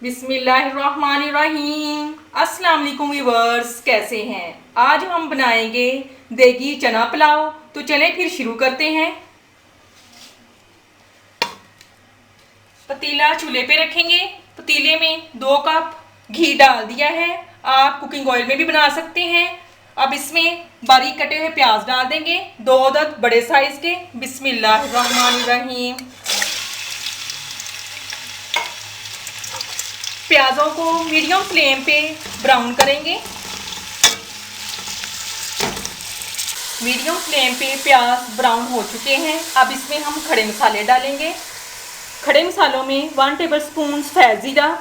बिस्मिल्लाहिर्रहमानिर्रहीम। अस्सलाम वालेकुम व्यूअर्स, कैसे हैं? आज हम बनाएंगे देगी चना पुलाव। तो चलें फिर शुरू करते हैं। पतीला चूल्हे पे रखेंगे। पतीले में 2 कप घी डाल दिया है। आप कुकिंग ऑयल में भी बना सकते हैं। अब इसमें बारीक कटे हुए प्याज डाल देंगे, 2 अदद बड़े साइज के। बिस्मिल्लाहिर्रहमानिर्रहीम। प्याजों को मीडियम फ्लेम पे ब्राउन करेंगे। मीडियम फ्लेम पे प्याज ब्राउन हो चुके हैं। अब इसमें हम खड़े मसाले डालेंगे। खड़े मसालों में 1 टेबलस्पून सफ़ेद ज़ीरा,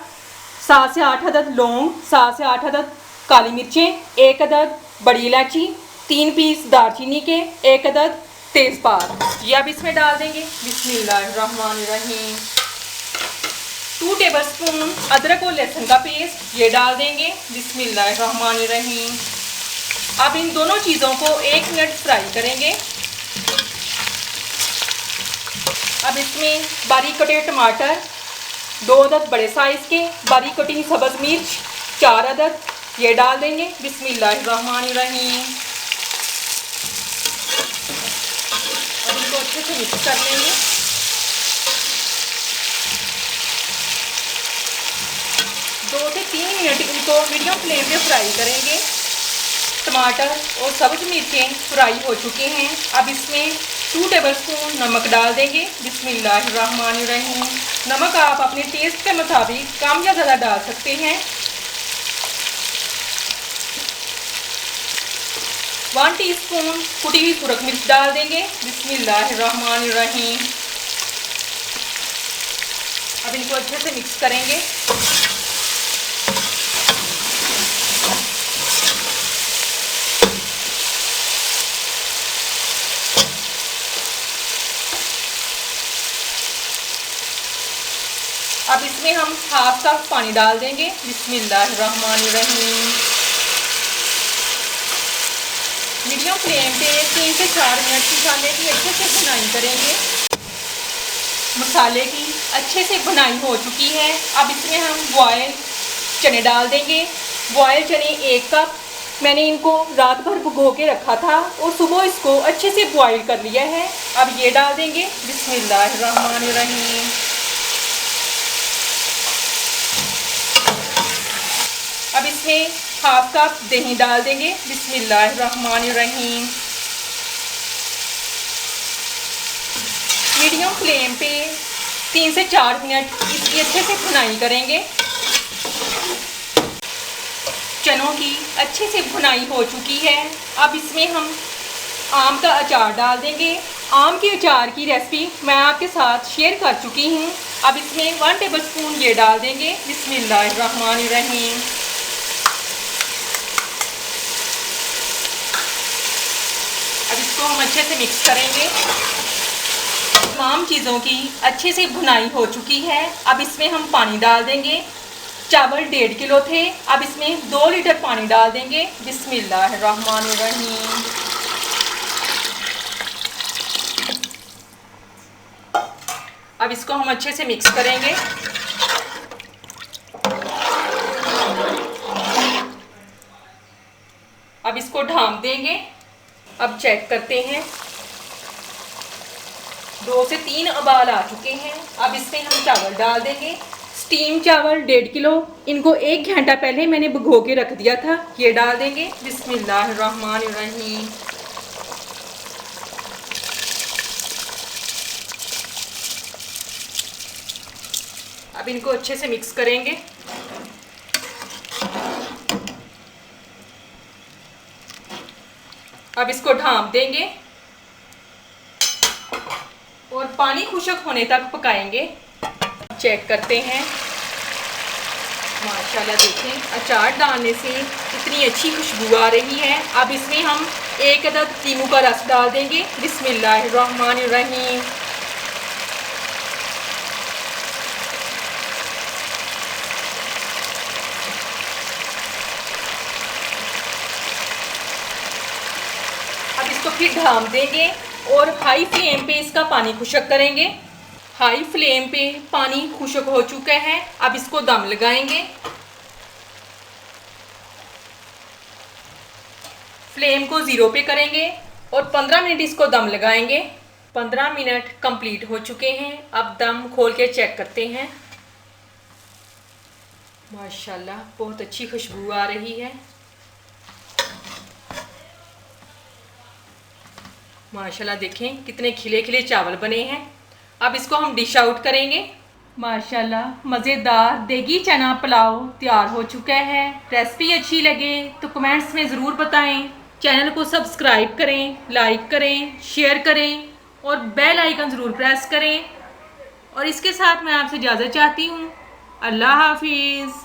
7 से 8 अदद लौंग, 7 से 8 अदद काली मिर्चें, 1 अदद बड़ी इलायची, 3 पीस दालचीनी के, 1 अदद तेज़पात, ये अब इसमें डाल देंगे। बिस्मिल्लाहिर्रहमानिर्रहीम। 2 टेबलस्पून अदरक और लहसुन का पेस्ट, ये डाल देंगे। बिस्मिल्लाहिर्रहमानिर्रहीम। अब इन दोनों चीज़ों को 1 मिनट फ्राई करेंगे। अब इसमें बारीक कटे टमाटर, 2 अदद बड़े साइज़ के, बारीक कटी सब्ज़ मिर्च 4 अदद, ये डाल देंगे। बिस्मिल्लाहिर्रहमानिर्रहीम। अब इनको अच्छे से मिक्स कर लेंगे। दो से 3 मिनट इनको मीडियम फ्लेम पे फ्राई करेंगे। टमाटर और सब्ज़ मिर्चें फ्राई हो चुके हैं। अब इसमें 2 टेबलस्पून नमक डाल देंगे। बिस्मिल्लाहिर्रहमानिर्रहीम। नमक आप अपने टेस्ट के मुताबिक कम या ज़्यादा डाल सकते हैं। 1 टीस्पून कुटी हुई सुरख मिर्च डाल देंगे। बिस्मिल्लाहिर्रहमानिर्रहीम। अब इनको अच्छे से मिक्स करेंगे। अब इसमें हम 1/2 कप पानी डाल देंगे। बिस्मिल्लाहिर्रहमानिर्रहीम। मीडियम फ्लेम पे 3 से 4 मिनट मसाले की अच्छे से भुनाई करेंगे। मसाले की अच्छे से भुनाई हो चुकी है। अब इसमें हम बॉयल चने डाल देंगे। बॉयल चने 1 कप, मैंने इनको रात भर भिगो के रखा था और सुबह इसको अच्छे से बॉयल कर लिया है। अब ये डाल देंगे। बिस्मिल्लाहिर्रहमानिर्रहीम। अब इसमें 1/2 कप दही डाल देंगे। बिस्मिल्लाहिर्रहमानिर्रहीम। मीडियम फ्लेम पे 3 से 4 मिनट इसकी अच्छे से भुनाई करेंगे। चनों की अच्छे से भुनाई हो चुकी है। अब इसमें हम आम का अचार डाल देंगे। आम के अचार की रेसिपी मैं आपके साथ शेयर कर चुकी हूँ। अब इसमें 1 टेबलस्पून ये डाल देंगे। बिस्मिल्लाहिर्रहमानिर्रहीम। अब इसको हम अच्छे से मिक्स करेंगे। तमाम चीज़ों की अच्छे से भुनाई हो चुकी है। अब इसमें हम पानी डाल देंगे। चावल 1.5 किलो थे। अब इसमें 2 लीटर पानी डाल देंगे। बिस्मिल्लाहिर्रहमानिर्रहीम। अब इसको हम अच्छे से मिक्स करेंगे। अब इसको ढाँप देंगे। अब चेक करते हैं। 2 से 3 उबाल आ चुके हैं। अब इसमें हम चावल डाल देंगे। स्टीम चावल 1.5 किलो, इनको 1 घंटा पहले मैंने भिगो के रख दिया था, ये डाल देंगे। बिस्मिल्लाहिर्रहमानिर्रहीम। अब इनको अच्छे से मिक्स करेंगे। अब इसको ढाँप देंगे और पानी खुश्क होने तक पकाएंगे। चेक करते हैं। माशाल्लाह देखें, अचार डालने से इतनी अच्छी खुशबू आ रही है। अब इसमें हम 1 अदद नींबू का रस डाल देंगे। बिस्मिल्लाहिर्रहमानिर्रहीम। अब इसको फिर ढाँप देंगे और हाई फ्लेम पे इसका पानी खुश्क करेंगे। हाई फ्लेम पे पानी खुश्क हो चुका है। अब इसको दम लगाएंगे। फ्लेम को 0 पे करेंगे और 15 मिनट इसको दम लगाएंगे। 15 मिनट कंप्लीट हो चुके हैं। अब दम खोल के चेक करते हैं। माशाल्लाह बहुत अच्छी खुशबू आ रही है। माशाल्लाह देखें कितने खिले खिले चावल बने हैं। अब इसको हम डिश आउट करेंगे। माशाल्लाह मज़ेदार देगी चना पुलाव तैयार हो चुका है। रेसिपी अच्छी लगे तो कमेंट्स में ज़रूर बताएं। चैनल को सब्सक्राइब करें, लाइक करें, शेयर करें और बेल आइकन ज़रूर प्रेस करें। और इसके साथ मैं आपसे इजाज़त चाहती हूँ। अल्लाह हाफिज़।